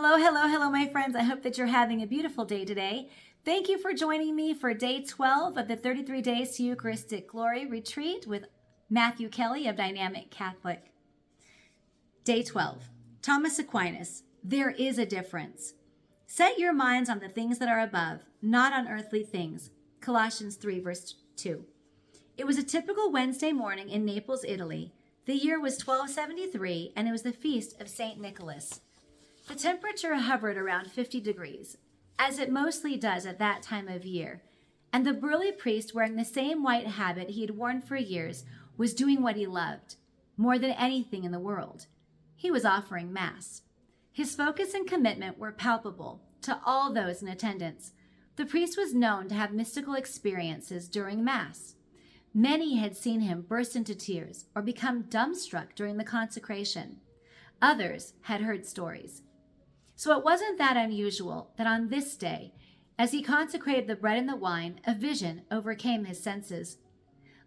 Hello, hello, hello, my friends. I hope that you're having a beautiful day today. Thank you for joining me for day 12 of the 33 Days to Eucharistic Glory Retreat with Matthew Kelly of Dynamic Catholic. Day 12. Thomas Aquinas. There is a difference. Set your minds on the things that are above, not on earthly things. Colossians 3, verse 2. It was a typical Wednesday morning in Naples, Italy. The year was 1273, and it was the feast of St. Nicholas. The temperature hovered around 50 degrees, as it mostly does at that time of year, and the burly priest, wearing the same white habit he had worn for years, was doing what he loved, more than anything in the world. He was offering Mass. His focus and commitment were palpable to all those in attendance. The priest was known to have mystical experiences during Mass. Many had seen him burst into tears or become dumbstruck during the consecration. Others had heard stories. So it wasn't that unusual that on this day, as he consecrated the bread and the wine, a vision overcame his senses.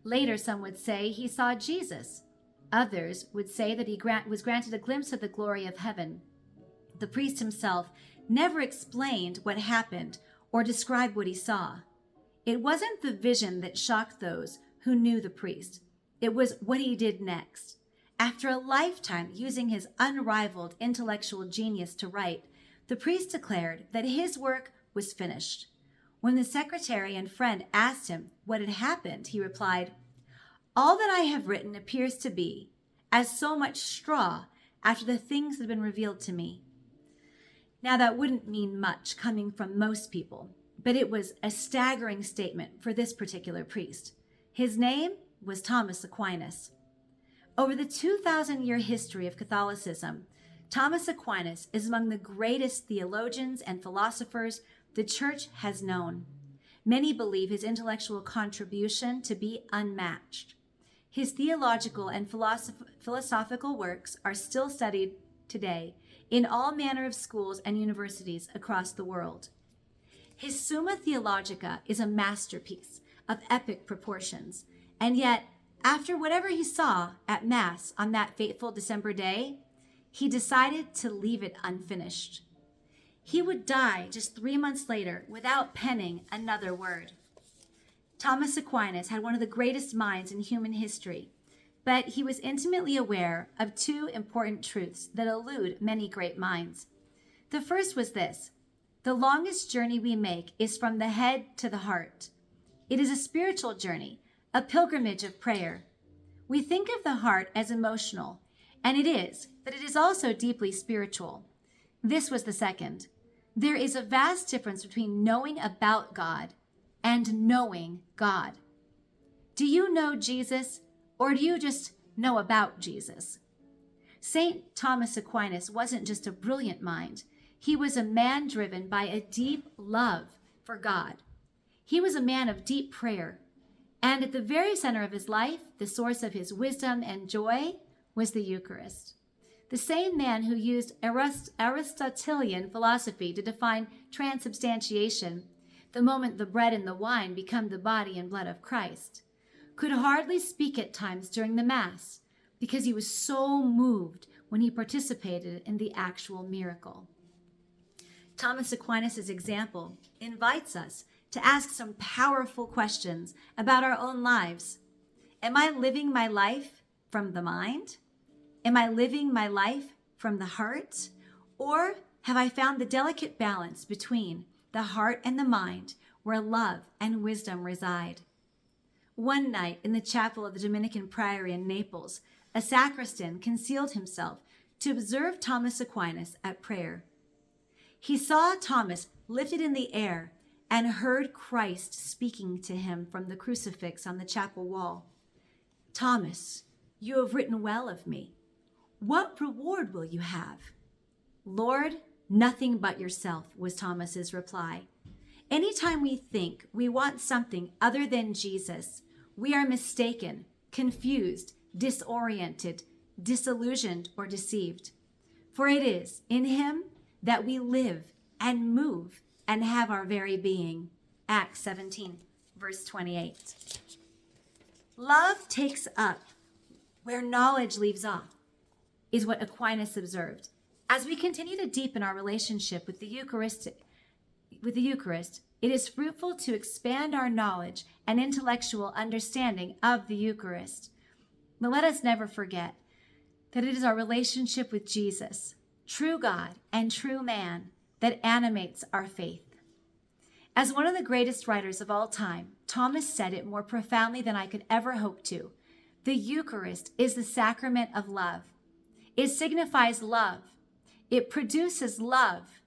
Later, some would say he saw Jesus. Others would say that he was granted a glimpse of the glory of heaven. The priest himself never explained what happened or described what he saw. It wasn't the vision that shocked those who knew the priest. It was what he did next. After a lifetime using his unrivaled intellectual genius to write, the priest declared that his work was finished. When the secretary and friend asked him what had happened, he replied, "All that I have written appears to be as so much straw after the things that have been revealed to me." Now, that wouldn't mean much coming from most people, but it was a staggering statement for this particular priest. His name was Thomas Aquinas. Over the 2,000-year history of Catholicism, Thomas Aquinas is among the greatest theologians and philosophers the Church has known. Many believe his intellectual contribution to be unmatched. His theological and philosophical works are still studied today in all manner of schools and universities across the world. His Summa Theologica is a masterpiece of epic proportions, and yet, after whatever he saw at Mass on that fateful December day, he decided to leave it unfinished. He would die just 3 months later without penning another word. Thomas Aquinas had one of the greatest minds in human history, but he was intimately aware of two important truths that elude many great minds. The first was this: the longest journey we make is from the head to the heart. It is a spiritual journey, a pilgrimage of prayer. We think of the heart as emotional, and it is, but it is also deeply spiritual. This was the second. There is a vast difference between knowing about God and knowing God. Do you know Jesus, or do you just know about Jesus? St. Thomas Aquinas wasn't just a brilliant mind. He was a man driven by a deep love for God. He was a man of deep prayer. And at the very center of his life, the source of his wisdom and joy, was the Eucharist. The same man who used Aristotelian philosophy to define transubstantiation, the moment the bread and the wine become the body and blood of Christ, could hardly speak at times during the Mass because he was so moved when he participated in the actual miracle. Thomas Aquinas' example invites us to ask some powerful questions about our own lives. Am I living my life from the mind? Am I living my life from the heart? Or have I found the delicate balance between the heart and the mind where love and wisdom reside? One night in the chapel of the Dominican Priory in Naples, a sacristan concealed himself to observe Thomas Aquinas at prayer. He saw Thomas lifted in the air and heard Christ speaking to him from the crucifix on the chapel wall. "Thomas, you have written well of me. What reward will you have?" "Lord, nothing but yourself," was Thomas's reply. Anytime we think we want something other than Jesus, we are mistaken, confused, disoriented, disillusioned, or deceived. For it is in him that we live and move and have our very being. Acts 17, verse 28. Love takes up where knowledge leaves off, is what Aquinas observed. As we continue to deepen our relationship with the Eucharist, it is fruitful to expand our knowledge and intellectual understanding of the Eucharist. But let us never forget that it is our relationship with Jesus, true God and true man, that animates our faith. As one of the greatest writers of all time, Thomas said it more profoundly than I could ever hope to. The Eucharist is the sacrament of love. It signifies love. It produces love.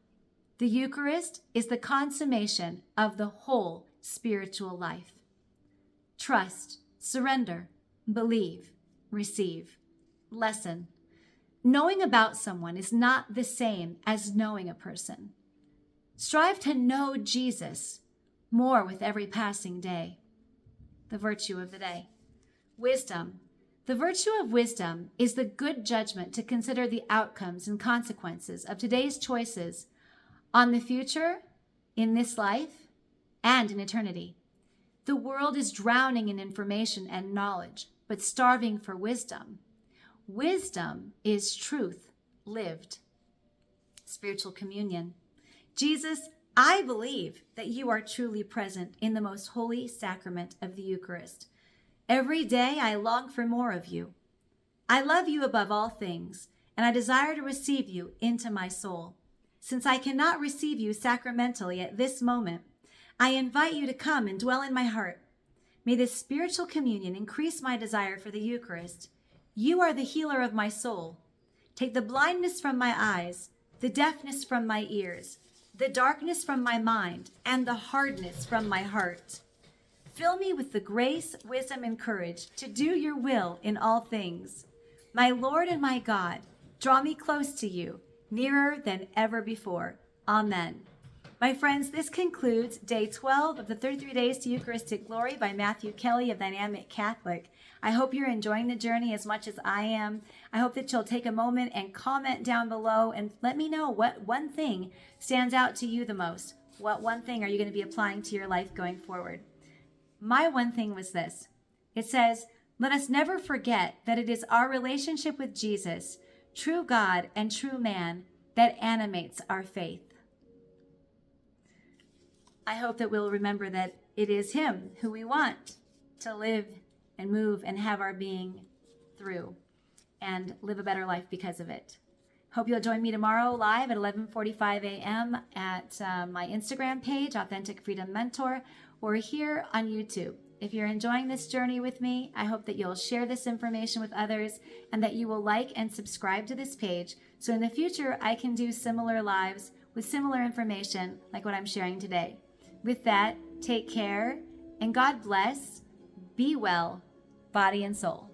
The Eucharist is the consummation of the whole spiritual life. Trust, surrender, believe, receive. Lesson. Knowing about someone is not the same as knowing a person. Strive to know Jesus more with every passing day. The virtue of the day. Wisdom. The virtue of wisdom is the good judgment to consider the outcomes and consequences of today's choices on the future, in this life, and in eternity. The world is drowning in information and knowledge, but starving for wisdom. Wisdom is truth lived. Spiritual communion. Jesus, I believe that you are truly present in the most holy sacrament of the Eucharist. Every day I long for more of you. I love you above all things, and I desire to receive you into my soul. Since I cannot receive you sacramentally at this moment, I invite you to come and dwell in my heart. May this spiritual communion increase my desire for the Eucharist. You are the healer of my soul. Take the blindness from my eyes, the deafness from my ears, the darkness from my mind, and the hardness from my heart. Fill me with the grace, wisdom, and courage to do your will in all things. My Lord and my God, draw me close to you, nearer than ever before. Amen. My friends, this concludes day 12 of the 33 Days to Eucharistic Glory by Matthew Kelly of Dynamic Catholic. I hope you're enjoying the journey as much as I am. I hope that you'll take a moment and comment down below and let me know what one thing stands out to you the most. What one thing are you going to be applying to your life going forward? My one thing was this. It says, let us never forget that it is our relationship with Jesus, true God and true man, that animates our faith. I hope that we'll remember that it is him who we want to live and move and have our being through and live a better life because of it. Hope you'll join me tomorrow live at 11:45 a.m. at my Instagram page, Authentic Freedom Mentor, or here on YouTube. If you're enjoying this journey with me, I hope that you'll share this information with others and that you will like and subscribe to this page so in the future I can do similar lives with similar information like what I'm sharing today. With that, take care and God bless. Be well, body and soul.